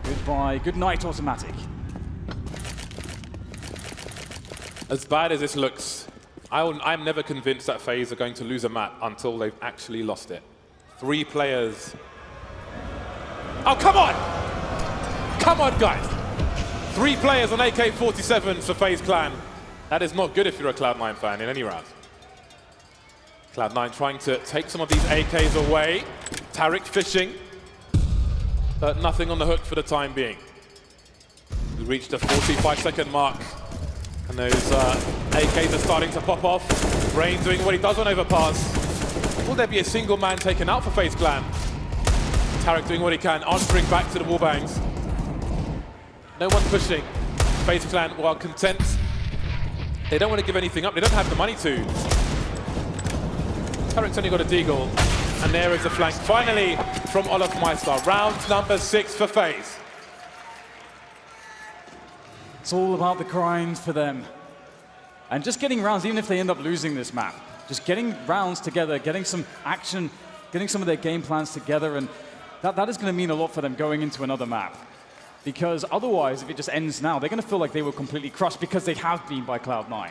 Goodbye, good night, Automatic.
As bad as this looks, I'm never convinced that FaZe are going to lose a map until they've actually lost it. 3 players. Oh, come on! Come on, guys! 3 players on AK-47s for FaZe Clan. That is not good if you're a Cloud9 fan in any round. Cloud9 trying to take some of these AKs away. Tarek fishing, but nothing on the hook for the time being. We reached the 45-second mark. And those AKs are starting to pop off. Rain doing what he does on overpass. Will there be a single man taken out for FaZe Clan? Tarek doing what he can, answering back to the wallbangs. No one pushing. FaZe Clan, while content, they don't want to give anything up. They don't have the money to. Tarek's only got a deagle. And there is the flank. Finally, from olofmeister. Round number 6 for FaZe.
It's all about the grind for them. And just getting rounds, even if they end up losing this map. Just getting rounds together, getting some action, getting some of their game plans together, and that is going to mean a lot for them going into another map. Because otherwise, if it just ends now, they're going to feel like they were completely crushed because they have been by Cloud9.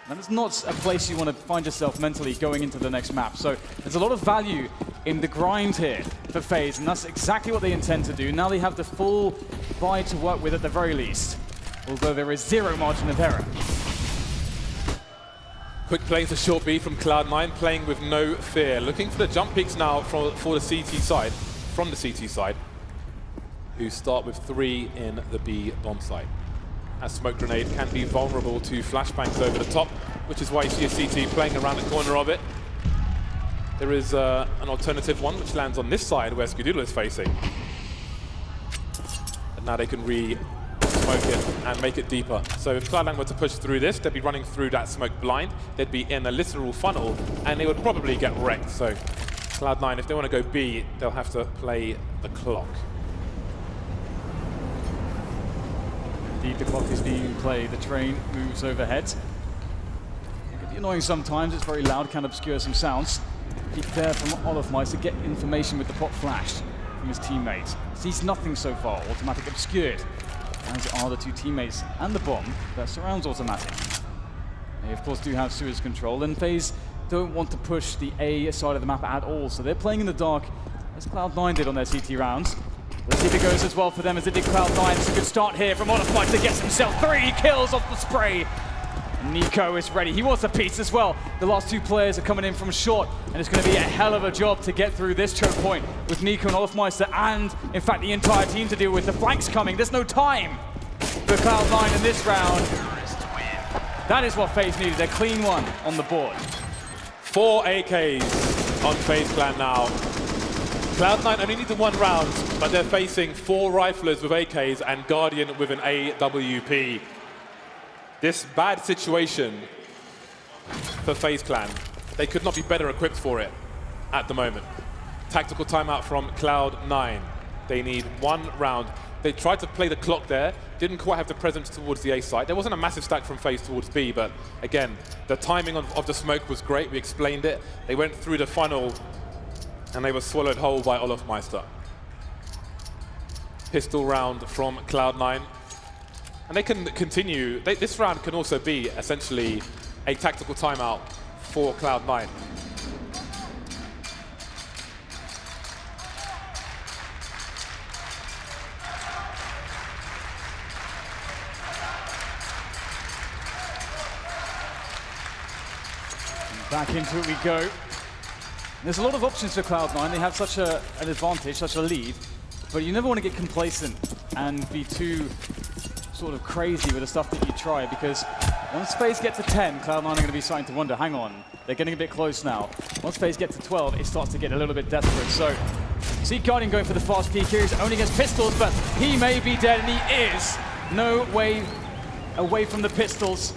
And it's not a place you want to find yourself mentally going into the next map. So there's a lot of value in the grind here for FaZe, and that's exactly what they intend to do. Now they have the full buy to work with at the very least. Although there is 0 margin of error.
Quick play to short B from Cloud9, playing with no fear. Looking for the jump peaks now for the CT side, from the CT side, who start with 3 in the B bomb site. As smoke grenade can be vulnerable to flashbangs over the top, which is why you see a CT playing around the corner of it. There is an alternative one which lands on this side where Skadoodle is facing. And now they can smoke it and make it deeper. So if Cloud9 were to push through this, they'd be running through that smoke blind. They'd be in a literal funnel, and they would probably get wrecked. So Cloud9, if they want to go B, they'll have to play the clock.
Indeed, the clock is being played. The train moves overhead. It can be annoying sometimes. It's very loud, can obscure some sounds. Keep there from olofmeister to get information with the pop flash from his teammates. Sees nothing so far. Automatic obscured, as are the 2 teammates and the bomb that surrounds Automatic. They, of course, do have Suez control, and FaZe don't want to push the A side of the map at all, so they're playing in the dark, as Cloud9 did on their CT rounds. Let's see if it goes as well for them as it did Cloud9. It's a good start here from olofmeister, gets himself 3 kills off the spray. Nico is ready. He wants a piece as well. The last 2 players are coming in from short, and it's going to be a hell of a job to get through this choke point with Nico and olofmeister, and in fact the entire team to deal with. The flanks coming. There's no time for Cloud9 in this round. That is what FaZe needed, a clean one on the board.
4 AKs on FaZe Clan now. Cloud9 only needed 1 round, but they're facing 4 riflers with AKs and Guardian with an AWP. This bad situation for FaZe Clan, they could not be better equipped for it at the moment. Tactical timeout from Cloud9. They need 1 round. They tried to play the clock there, didn't quite have the presence towards the A site. There wasn't a massive stack from FaZe towards B, but again, the timing of the smoke was great. We explained it. They went through the funnel, and they were swallowed whole by olofmeister. Pistol round from Cloud9. And they can continue. This round can also be essentially a tactical timeout for Cloud9.
Back into it we go. There's a lot of options for Cloud9. They have such an advantage, such a lead, but you never want to get complacent and be too sort of crazy with the stuff that you try, because once FaZe get to 10, Cloud9 are going to be starting to wonder, hang on, they're getting a bit close now. Once FaZe get to 12, it starts to get a little bit desperate. So you see Guardian going for the fast peek here. He's only against pistols, but he may be dead, and he is. No way away from the pistols.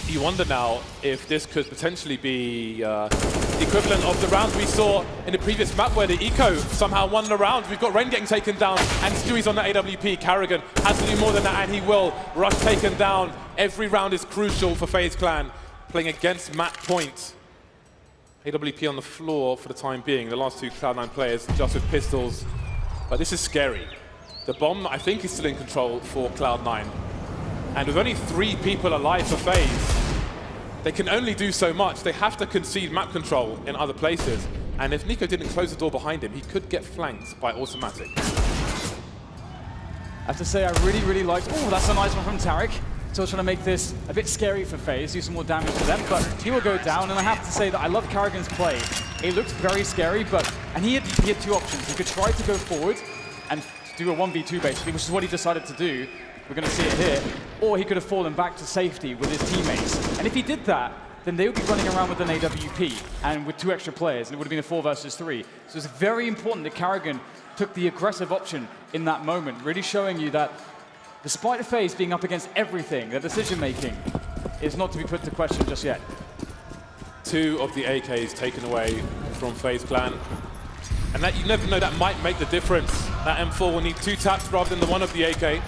You wonder now if this could potentially be the equivalent of the rounds we saw in the previous map where the Eco somehow won the round. We've got Ren getting taken down and Stewie's on the AWP. Karrigan has to do more than that, and he will. Rush taken down. Every round is crucial for FaZe Clan, playing against Matt Point. AWP on the floor for the time being. The last two Cloud9 players just with pistols. But this is scary. The bomb, I think, is still in control for Cloud9. And with only 3 people alive for FaZe, they can only do so much. They have to concede map control in other places. And if Nico didn't close the door behind him, he could get flanked by automatic.
I have to say, I really liked... Oh, that's a nice one from Tariq. Still trying to make this a bit scary for FaZe, do some more damage to them, but he will go down. And I have to say that I love Karrigan's play. It looks very scary, and he had 2 options. He could try to go forward and do a 1v2 basically, which is what he decided to do. We're going to see it here. Or he could have fallen back to safety with his teammates. And if he did that, then they would be running around with an AWP and with 2 extra players, and it would have been a 4 versus 3. So it's very important that Karrigan took the aggressive option in that moment, really showing you that despite the FaZe being up against everything, their decision-making is not to be put to question just yet.
2 of the AKs taken away from FaZe Clan. And that, you never know, that might make the difference. That M4 will need 2 taps rather than the 1 of the AK.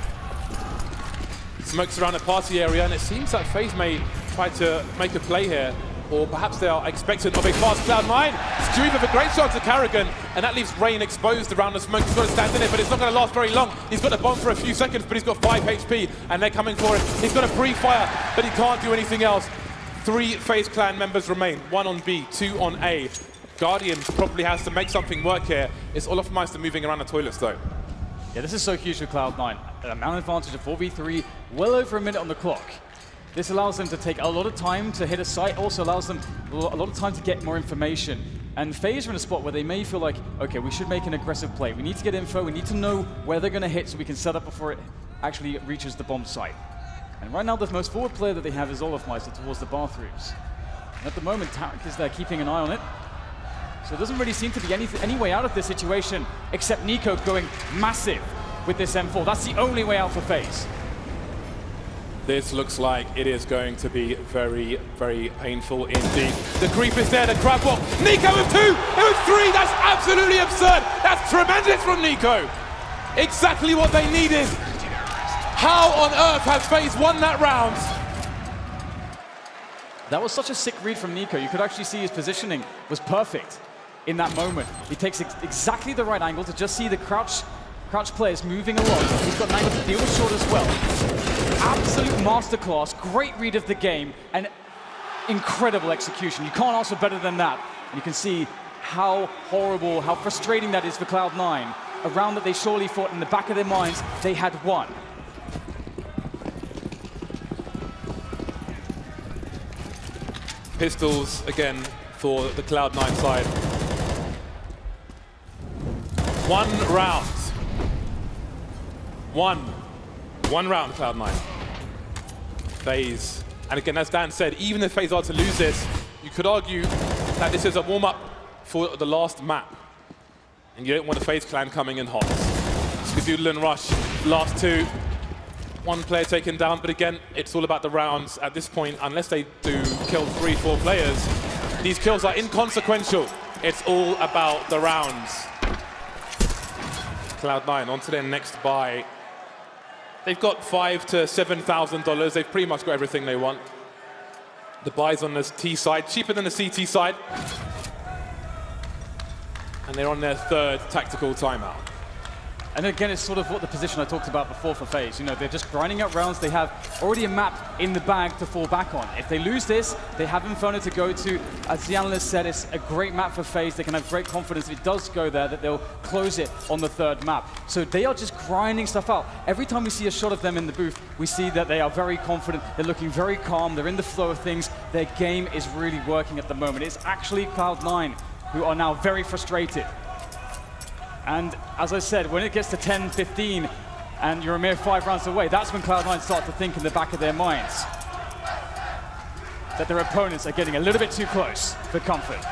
Smokes around the party area, and it seems that FaZe may try to make a play here, or perhaps they are expectant of a fast Cloud9. Stewie with a great shot to Karrigan, and that leaves Rain exposed around the smoke. He's got to stand in it, but it's not going to last very long. He's got the bomb for a few seconds, but he's got 5 HP, and they're coming for him. He's got a pre-fire, but he can't do anything else. 3 FaZe Clan members remain, 1 on B, 2 on A. Guardian probably has to make something work here. It's Olaf Meister moving around the toilets, though.
Yeah, this is so huge for Cloud9. An amount advantage of 4v3, well over a minute on the clock. This allows them to take a lot of time to hit a site, also allows them a lot of time to get more information. And FaZe are in a spot where they may feel like, okay, we should make an aggressive play. We need to get info, we need to know where they're going to hit so we can set up before it actually reaches the bomb site. And right now, the most forward player that they have is Olafmeister towards the bathrooms. And at the moment, Tariq is there keeping an eye on it. So it doesn't really seem to be any way out of this situation, except Nico going massive with this M4. That's the only way out for FaZe.
This looks like it is going to be very painful indeed. The creep is there, the crab walk. Nico with 2, with 3, that's absolutely absurd. That's tremendous from Nico. Exactly what they needed. How on earth has FaZe won that round?
That was such a sick read from Nico. You could actually see his positioning was perfect in that moment. He takes exactly the right angle to just see the crouch players moving along. He's got an angle to deal with short as well. Absolute masterclass, great read of the game, and incredible execution. You can't ask for better than that. And you can see how horrible, how frustrating that is for Cloud9. A round that they surely thought in the back of their minds they had won.
Pistols again for the Cloud9 side. 1 round. One round, Cloud9. FaZe. And again, as Dan said, even if FaZe are to lose this, you could argue that this is a warm-up for the last map. And you don't want a FaZe clan coming in hot. Skadoodle and Rush, last 2. 1 player taken down, but again, it's all about the rounds at this point. Unless they do kill 3-4 players, these kills are inconsequential. It's all about the rounds. Cloud9 on to their next buy. They've got $5,000 to $7,000. They've pretty much got everything they want. The buy's on the T side, cheaper than the CT side. And they're on their 3rd tactical timeout.
And again, it's sort of what the position I talked about before for FaZe. You know, they're just grinding out rounds. They have already a map in the bag to fall back on. If they lose this, they have Inferno to go to. As the analyst said, it's a great map for FaZe. They can have great confidence if it does go there that they'll close it on the third map. So they are just grinding stuff out. Every time we see a shot of them in the booth, we see that they are very confident. They're looking very calm. They're in the flow of things. Their game is really working at the moment. It's actually Cloud9 who are now very frustrated. And as I said, when it gets to 10-15 and you're a mere 5 rounds away, that's when Cloud9 start to think in the back of their minds that their opponents are getting a little bit too close for comfort.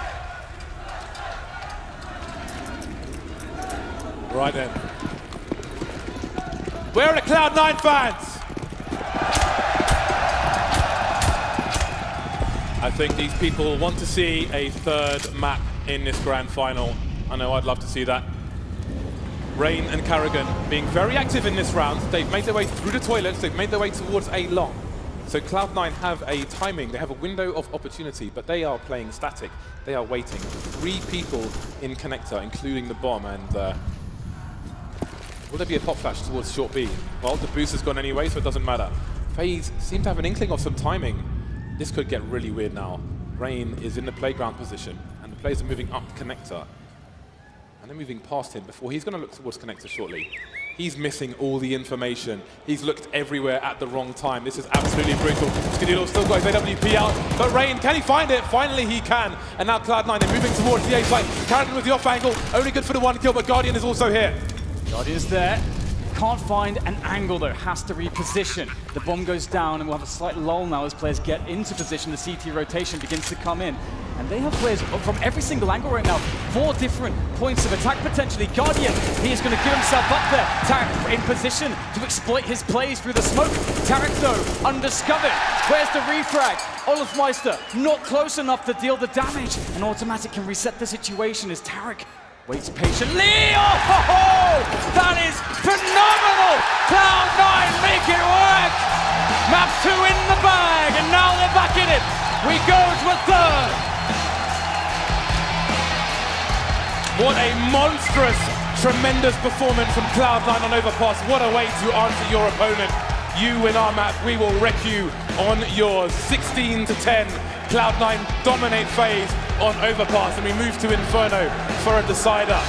Right then. Where are the Cloud9 fans? I think these people want to see a third map in this grand final. I know I'd love to see that. Rain and Karrigan being very active in this round. They've made their way through the toilets. They've made their way towards A long. So Cloud9 have a timing. They have a window of opportunity, but they are playing static. They are waiting. 3 people in connector, including the bomb. And will there be a pop flash towards short B? Well, the boost has gone anyway, so it doesn't matter. FaZe seem to have an inkling of some timing. This could get really weird now. Rain is in the playground position, and the players are moving up connector. And they're moving past him before he's going to look towards connector shortly. He's missing all the information. He's looked everywhere at the wrong time. This is absolutely brutal. Skidillo still got his AWP out, but Rain, can he find it? Finally he can. And now Cloud9 are moving towards the A site. Karrigan with the off angle, only good for the 1 kill, but Guardian is also here.
Guardian's there. Can't find an angle though, has to reposition. The bomb goes down and we'll have a slight lull now as players get into position. The CT rotation begins to come in. And they have players from every single angle right now. 4 different points of attack potentially. Guardian, he is going to get himself up there. Tarek in position to exploit his plays through the smoke. Tarek though, undiscovered. Where's the refrag? Olafmeister not close enough to deal the damage. And Automatic can reset the situation as Tarek waits patiently. Oh, that is phenomenal! Cloud9 make it work! Map 2 in the bag, and now they're back in it. We go to a third.
What a monstrous, tremendous performance from Cloud9 on overpass. What a way to answer your opponent. You win our map, we will wreck you on yours. 16-10. Cloud9 dominate FaZe on overpass, and we move to Inferno for a decider.